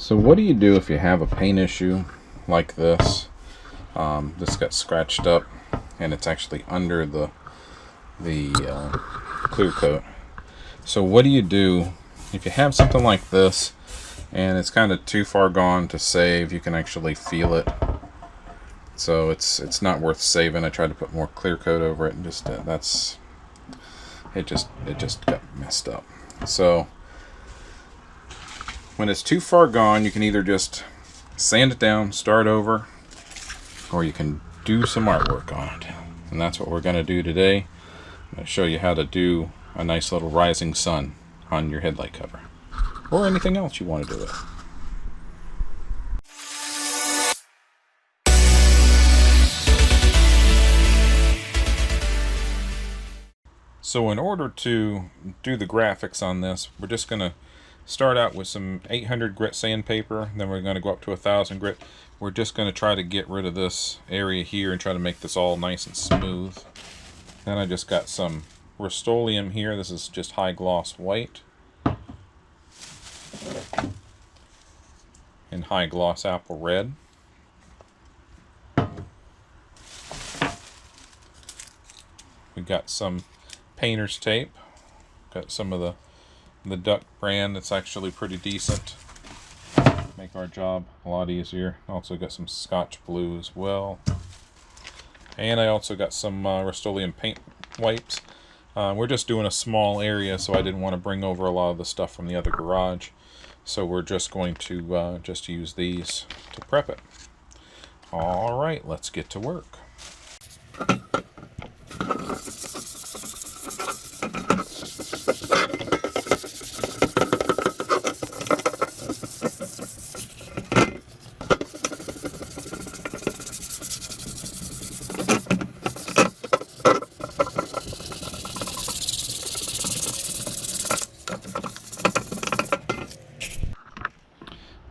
So what do you do if you have a paint issue like this? This got scratched up and it's actually under the clear coat. So what do you do if you have something like this and it's kind of too far gone to save? You can actually feel it, so it's not worth saving. I tried to put more clear coat over it and just it just got messed up. So when it's too far gone, you can either just sand it down, start over, or you can do some artwork on it. And that's what we're going to do today. I'm going to show you how to do a nice little rising sun on your headlight cover, or anything else you want to do with it. So in order to do the graphics on this, we're just going to start out with some 800 grit sandpaper, then we're going to go up to 1000 grit. We're just going to try to get rid of this area here and try to make this all nice and smooth. Then I just got some Rust-Oleum here. This is just high gloss white and high gloss apple red. We got some painter's tape. Got some of the Duck brand that's actually pretty decent. Make our job a lot easier. Also got some Scotch Blue as well. And I also got some Rust-Oleum paint wipes. We're just doing a small area, so I didn't want to bring over a lot of the stuff from the other garage. So we're just going to just use these to prep it. Alright, let's get to work.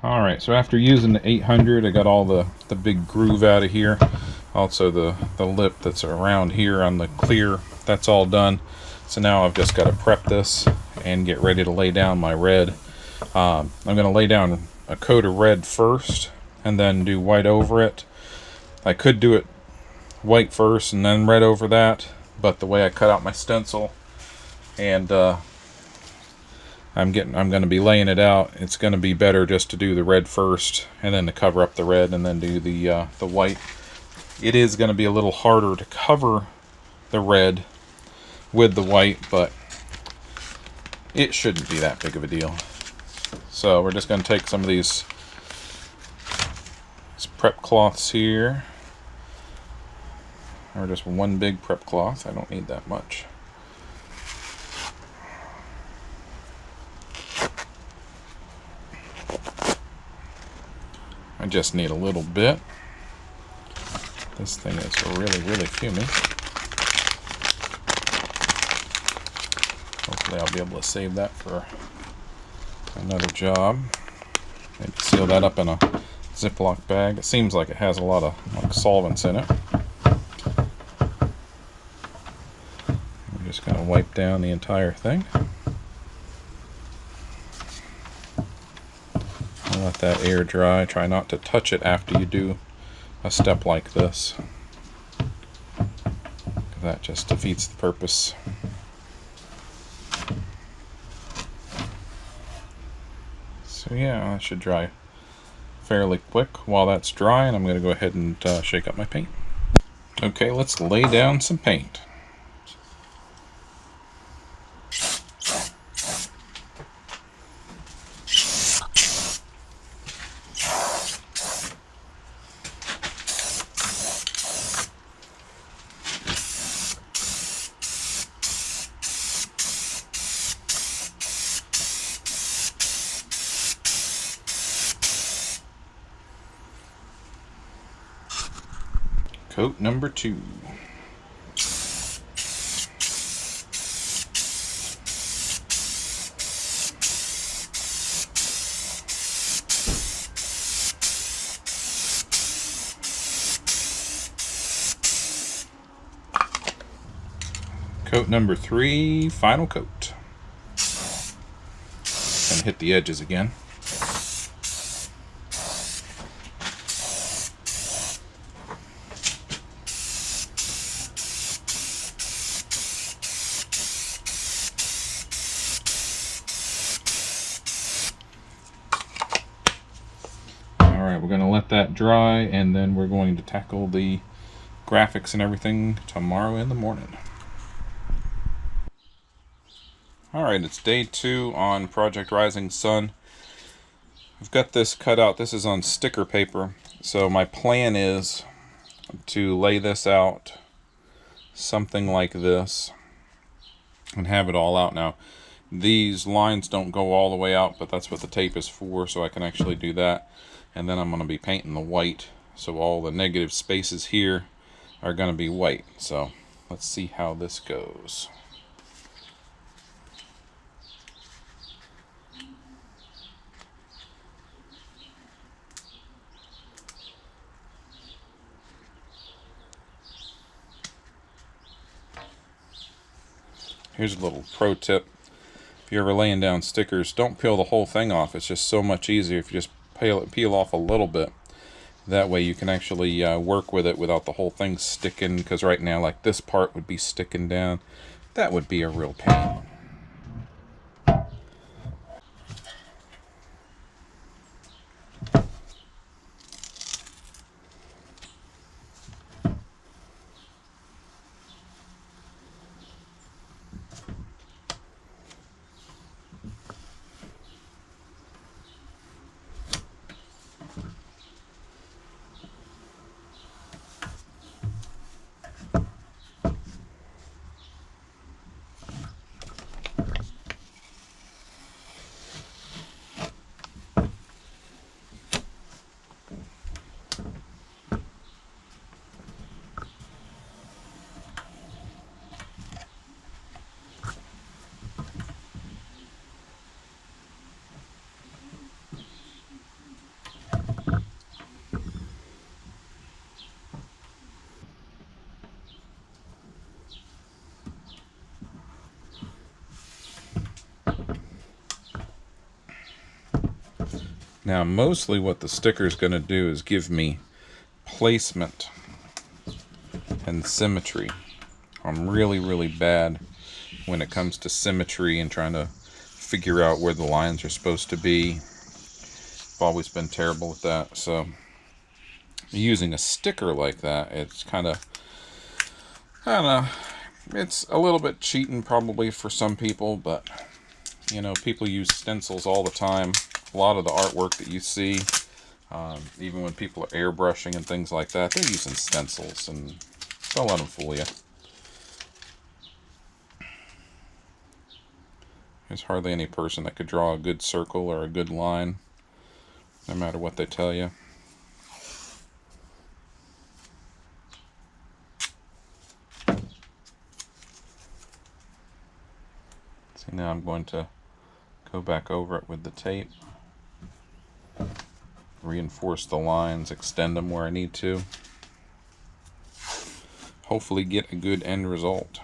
Alright, so after using the 800, I got all the big groove out of here. Also the lip that's around here on the clear, that's all done. So now I've just got to prep this and get ready to lay down my red. I'm going to lay down a coat of red first and then do white over it. I could do it white first and then red over that, but the way I cut out my stencil and I'm going to be laying it out, it's going to be better just to do the red first and then to cover up the red and then do the white. It is going to be a little harder to cover the red with the white, but it shouldn't be that big of a deal. So we're just going to take some of these prep cloths here, or just one big prep cloth. I don't need that much. I just need a little bit. This thing is really fuming. Hopefully I'll be able to save that for another job. Maybe seal that up in a Ziploc bag. It seems like it has a lot of solvents in it. I'm just going to wipe down the entire thing. Let that air dry. Try not to touch it after you do a step like this. That just defeats the purpose. So yeah, that should dry fairly quick. While that's drying, I'm going to go ahead and shake up my paint. Okay, let's lay down some paint. Coat number 2. Coat number 3, final coat. And hit the edges again. Alright, we're going to let that dry, and then we're going to tackle the graphics and everything tomorrow in the morning. Alright, it's day 2 on Project Rising Sun. I've got this cut out. This is on sticker paper. So my plan is to lay this out something like this and have it all out. Now, these lines don't go all the way out, but that's what the tape is for, so I can actually do that. And then I'm going to be painting the white, so all the negative spaces here are going to be white. So let's see how this goes. Here's a little pro tip. If you're ever laying down stickers, don't peel the whole thing off. It's just so much easier if you just peel off a little bit. That way you can actually work with it without the whole thing sticking, because right now, like, this part would be sticking down. That would be a real pain. Now, mostly what the sticker is going to do is give me placement and symmetry. I'm really, really bad when it comes to symmetry and trying to figure out where the lines are supposed to be. I've always been terrible with that. So using a sticker like that, it's kind of, I don't know, it's a little bit cheating probably for some people, but you know, people use stencils all the time. A lot of the artwork that you see, even when people are airbrushing and things like that, they're using stencils, and don't let them fool you. There's hardly any person that could draw a good circle or a good line, no matter what they tell you. See, now I'm going to go back over it with the tape. Reinforce the lines, extend them where I need to. Hopefully get a good end result.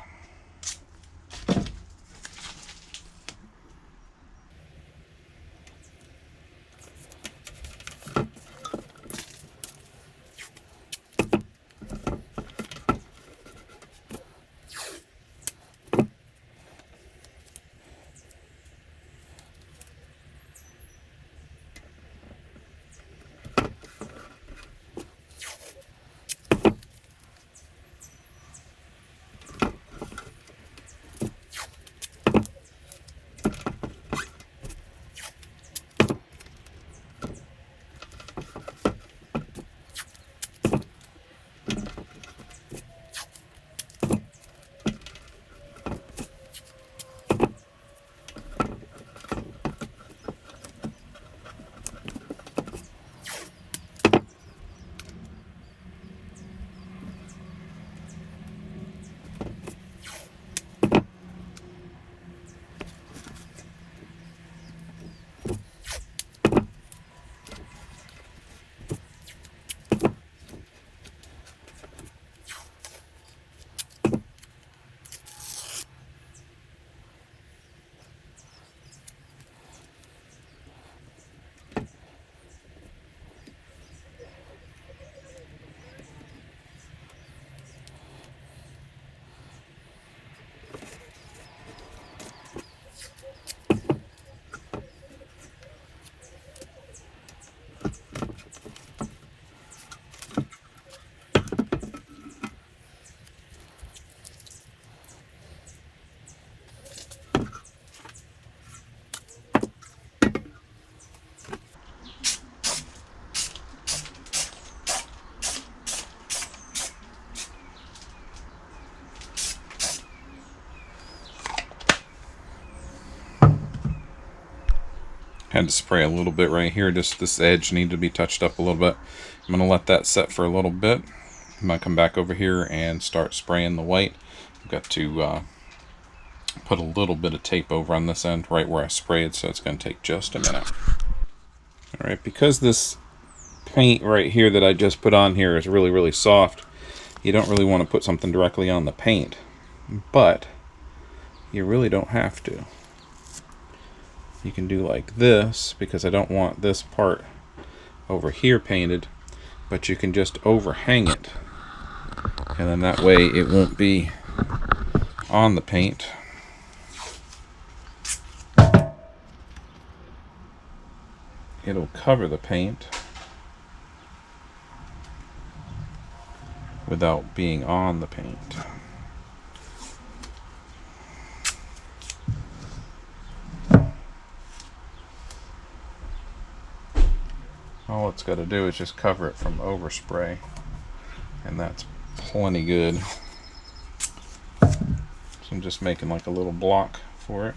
Had to spray a little bit right here, just this edge needed to be touched up a little bit. I'm going to let that set for a little bit. I'm going to come back over here and start spraying the white. I've got to put a little bit of tape over on this end right where I sprayed, so it's going to take just a minute. Alright, because this paint right here that I just put on here is really, really soft, you don't really want to put something directly on the paint, but you really don't have to. You can do like this, because I don't want this part over here painted, but you can just overhang it, and then that way it won't be on the paint. It'll cover the paint without being on the paint. All it's got to do is just cover it from overspray, and that's plenty good. So I'm just making like a little block for it,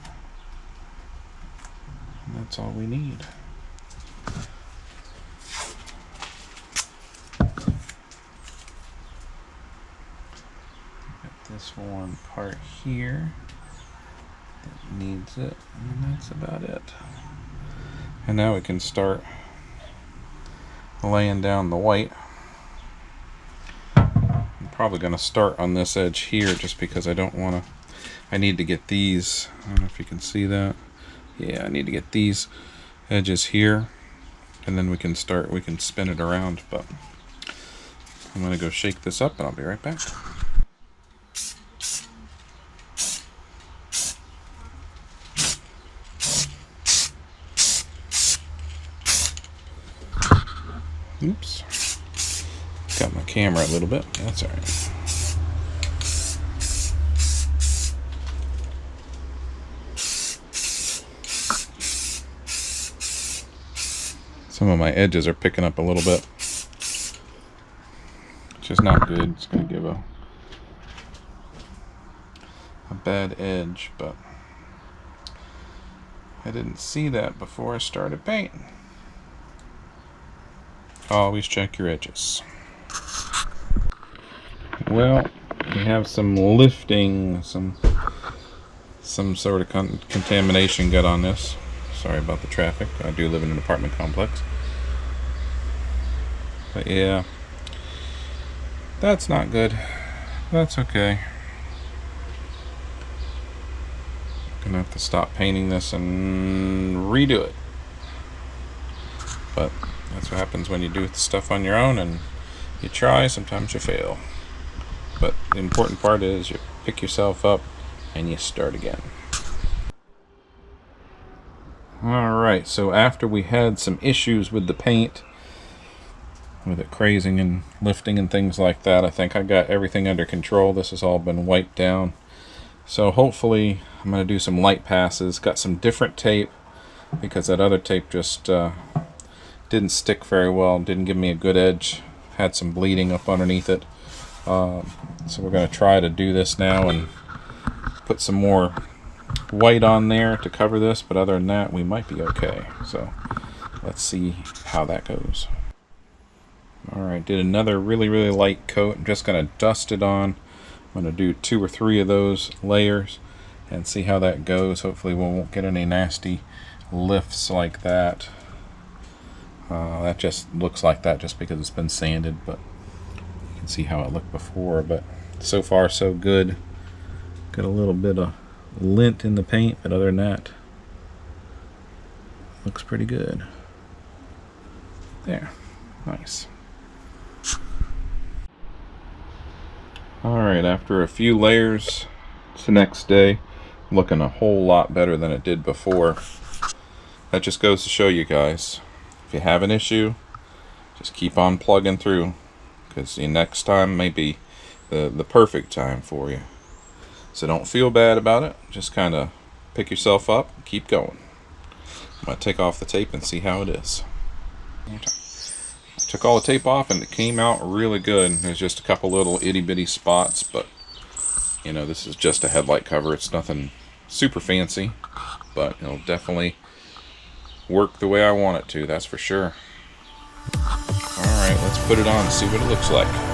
and that's all we need. This one part here that needs it, and that's about it. And now we can start laying down the white. I'm probably going to start on this edge here just because I don't want to, I need to get these, I don't know if you can see that. Yeah, I need to get these edges here, and then we can start, we can spin it around. But I'm going to go shake this up and I'll be right back. Oops, got my camera a little bit. That's all right. Some of my edges are picking up a little bit, which is not good. It's going to give a bad edge, but I didn't see that before I started painting. Always check your edges. Well, we have some lifting, some sort of contamination got on this. Sorry about the traffic. I do live in an apartment complex. But yeah, that's not good. That's okay. Gonna have to stop painting this and redo it. But that's what happens when you do stuff on your own, and you try, sometimes you fail. But the important part is you pick yourself up and you start again. Alright, so after we had some issues with the paint, with it crazing and lifting and things like that, I think I got everything under control. This has all been wiped down. So hopefully I'm going to do some light passes. Got some different tape, because that other tape just didn't stick very well, didn't give me a good edge, had some bleeding up underneath it. So we're going to try to do this now and put some more white on there to cover this, but other than that we might be okay. So let's see how that goes. Alright, did another really light coat. I'm just going to dust it on. I'm going to do 2 or 3 of those layers and see how that goes. Hopefully we won't get any nasty lifts like that. That just looks like that just because it's been sanded, but you can see how it looked before. But so far so good. Got a little bit of lint in the paint, but other than that, looks pretty good. There, nice. Alright, after a few layers, it's the next day, looking a whole lot better than it did before. That just goes to show you guys, if you have an issue, just keep on plugging through, because the next time may be the perfect time for you. So don't feel bad about it, just kind of pick yourself up and keep going. I'm going to take off the tape and see how it is. Took all the tape off and it came out really good. There's just a couple little itty bitty spots, but you know, this is just a headlight cover. It's nothing super fancy, but it'll definitely work the way I want it to, that's for sure. Alright, let's put it on and see what it looks like.